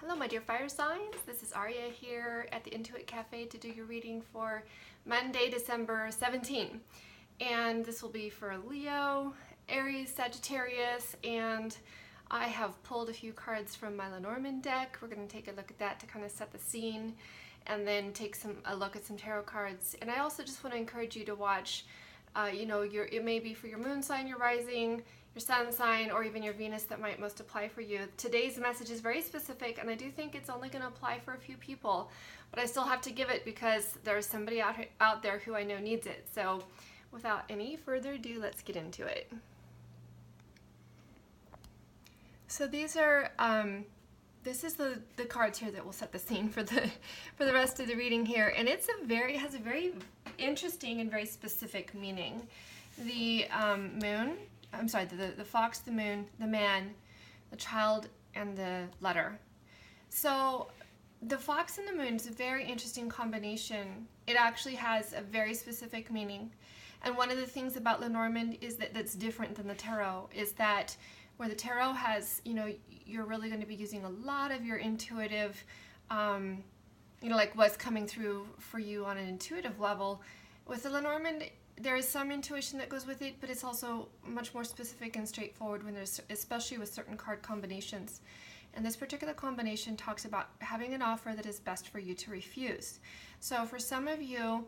Hello my dear fire signs, this is Aria here at the Intuit Cafe to do your reading for Monday, December 17. And this will be for Leo, Aries, Sagittarius, and I have pulled a few cards from my Lenormand deck. We're going to take a look at that to kind of set the scene and then take a look at some tarot cards. And I also just want to encourage you to watch, it may be for your moon sign, your rising, your sun sign, or even your Venus that might most apply for you. Today's message is very specific, and I do think it's only going to apply for a few people, but I still have to give it because there's somebody out there who I know needs it. So without any further ado, let's get into it. So these are this is the cards here that will set the scene for the rest of the reading here, and it has a very interesting and very specific meaning. The moon, I'm sorry, the fox, the moon, the man, the child, and the letter. So the fox and the moon is a very interesting combination. It actually has a very specific meaning. And one of the things about Lenormand is that's different than the tarot is that where the tarot has, you're really going to be using a lot of your intuitive, like what's coming through for you on an intuitive level. With the Lenormand, there is some intuition that goes with it, but it's also much more specific and straightforward when there's, especially with certain card combinations. And this particular combination talks about having an offer that is best for you to refuse. So for some of you,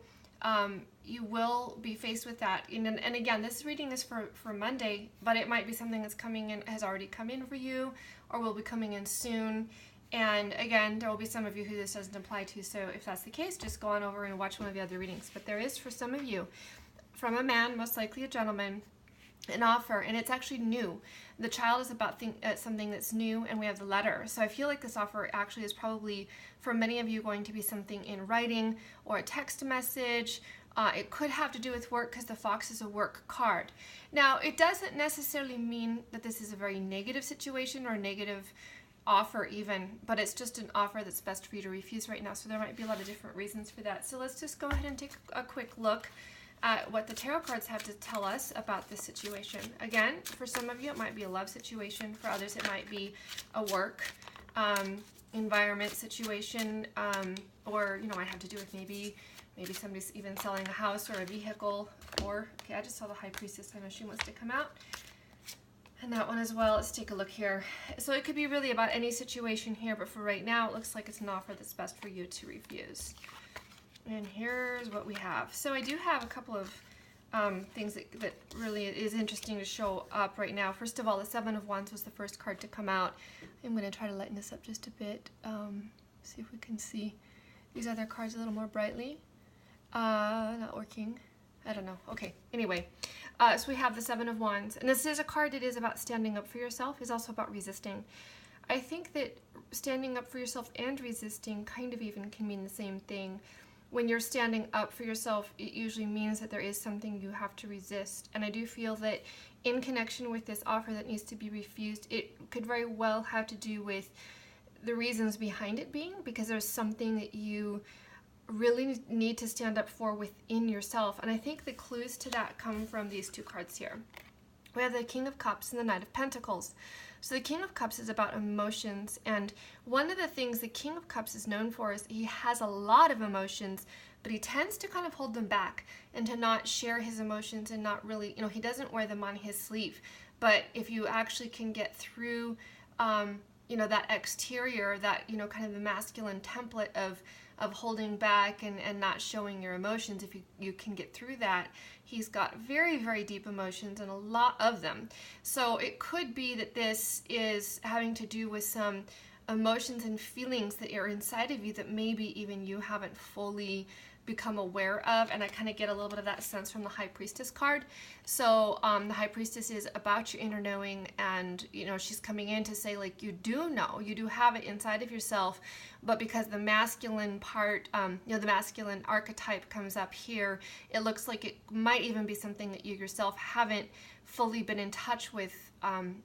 you will be faced with that. And again, this reading is for Monday, but it might be something that's coming in, has already come in for you, or will be coming in soon. And again, there will be some of you who this doesn't apply to, so if that's the case, just go on over and watch one of the other readings. But there is, for some of you, from a man, most likely a gentleman, an offer, and it's actually new. The child is about something that's new, and we have the letter. So I feel like this offer actually is probably, for many of you, going to be something in writing or a text message. It could have to do with work because the fox is a work card. Now, it doesn't necessarily mean that this is a very negative situation or a negative offer even, but it's just an offer that's best for you to refuse right now. So there might be a lot of different reasons for that. So let's just go ahead and take a quick look at what the tarot cards have to tell us about this situation. Again, for some of you, it might be a love situation. For others, it might be a work environment situation, or might have to do with maybe somebody's even selling a house or a vehicle. Or okay, I just saw the High Priestess. I know she wants to come out. And that one as well. Let's take a look here. So it could be really about any situation here, but for right now, it looks like it's an offer that's best for you to refuse. And here's what we have. So I do have a couple of things that really is interesting to show up right now. First of all, the Seven of Wands was the first card to come out. I'm going to try to lighten this up just a bit. See if we can see these other cards a little more brightly. Not working. I don't know. Okay, anyway. So we have the Seven of Wands. And this is a card that is about standing up for yourself. It's also about resisting. I think that standing up for yourself and resisting kind of even can mean the same thing. When you're standing up for yourself, it usually means that there is something you have to resist. And I do feel that in connection with this offer that needs to be refused, it could very well have to do with the reasons behind it being, because there's something that you really need to stand up for within yourself. And I think the clues to that come from these two cards here. We have the King of Cups and the Knight of Pentacles. So the King of Cups is about emotions, and one of the things the King of Cups is known for is he has a lot of emotions, but he tends to kind of hold them back and to not share his emotions and not really, he doesn't wear them on his sleeve. But if you actually can get through, that exterior, that, kind of the masculine template of holding back and not showing your emotions, if you can get through that, he's got very, very deep emotions and a lot of them. So it could be that this is having to do with some emotions and feelings that are inside of you that maybe even you haven't fully become aware of. And I kind of get a little bit of that sense from the High Priestess card. So the High Priestess is about your inner knowing, and she's coming in to say, like, you do know, you do have it inside of yourself, but because the masculine part, the masculine archetype comes up here, it looks like it might even be something that you yourself haven't fully been in touch with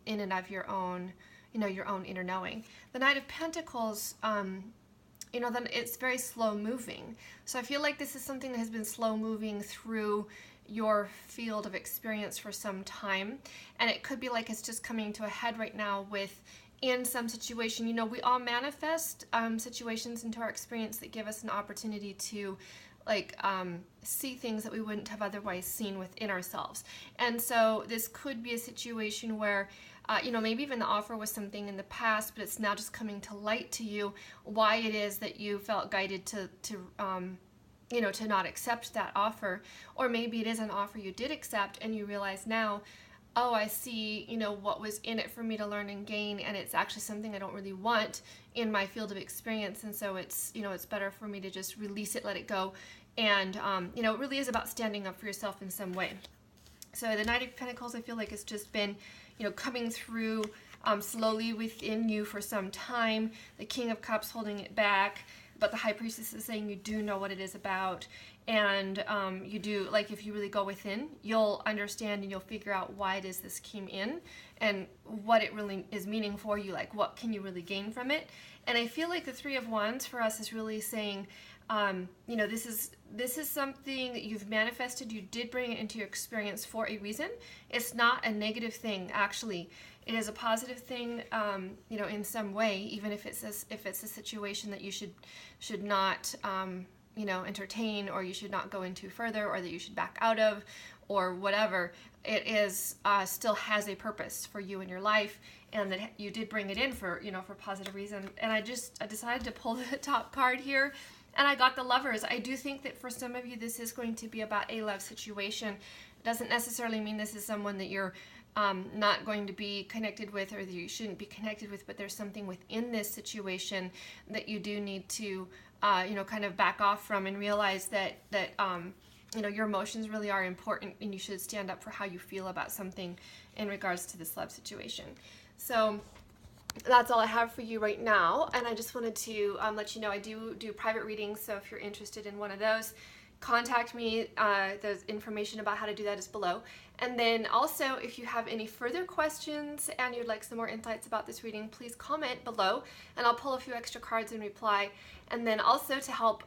in and of your own, your own inner knowing. The Knight of Pentacles, then it's very slow moving. So I feel like this is something that has been slow moving through your field of experience for some time. And it could be like it's just coming to a head right now with in some situation. You know, we all manifest situations into our experience that give us an opportunity to like see things that we wouldn't have otherwise seen within ourselves. And so this could be a situation where you know, maybe even the offer was something in the past, but it's now just coming to light to you why it is that you felt guided to you know, to not accept that offer. Or maybe it is an offer you did accept and you realize now, oh, I see, you know, what was in it for me to learn and gain, and it's actually something I don't really want in my field of experience, and so it's, you know, it's better for me to just release it, let it go, and, you know, it really is about standing up for yourself in some way. So the Knight of Pentacles, I feel like it's just been, you know, coming through slowly within you for some time. The King of Cups holding it back, but the High Priestess is saying you do know what it is about, and you do, like, if you really go within, you'll understand and you'll figure out why it is this came in and what it really is meaning for you, like what can you really gain from it. And I feel like the Three of Wands for us is really saying, you know, this is something that you've manifested. You did bring it into your experience for a reason. It's not a negative thing, actually. It is a positive thing, you know, in some way, even if it's a situation that you should not, you know, entertain, or you should not go into further, or that you should back out of, or whatever. It is still has a purpose for you in your life, and that you did bring it in for, you know, for positive reason. And I decided to pull the top card here, and I got the Lovers. I do think that for some of you, this is going to be about a love situation. It doesn't necessarily mean this is someone that you're not going to be connected with, or that you shouldn't be connected with, but there's something within this situation that you do need to, you know, kind of back off from, and realize that you know, your emotions really are important, and you should stand up for how you feel about something in regards to this love situation. So that's all I have for you right now, and I just wanted to let you know I do private readings, so if you're interested in one of those, contact me. There's information about how to do that is below. And then also, if you have any further questions and you'd like some more insights about this reading, please comment below, and I'll pull a few extra cards and reply. And then also, to help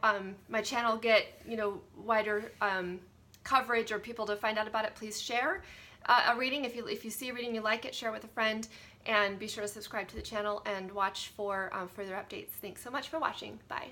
my channel get, you know, wider coverage, or people to find out about it, please share a reading. If you see a reading you like it, share with a friend, and be sure to subscribe to the channel and watch for further updates. Thanks so much for watching. Bye.